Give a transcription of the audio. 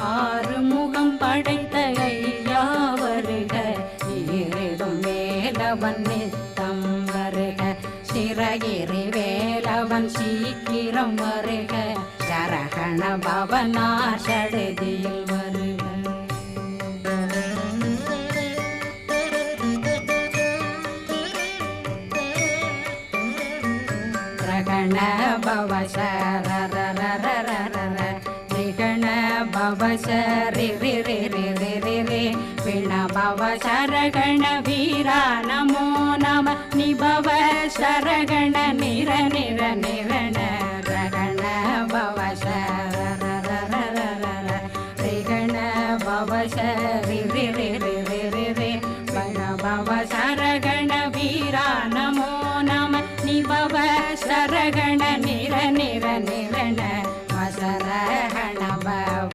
ஆறு முகம் படைத்த ஐயா வருக, ஈரிடும் வேலவன் நித்தம் வருக, சிறகிரி வேலவன் சீக்கிரம் வருக, சரகண பவனார் சடுதியில் வருக. ரகண பவ சரரரரரர ரிகண பவ சரி ரி ரி ரி ரி ரி ரி பிண பவ சரகண வீரா நமோ நம நிபவ சரகண நிர நிர நிரண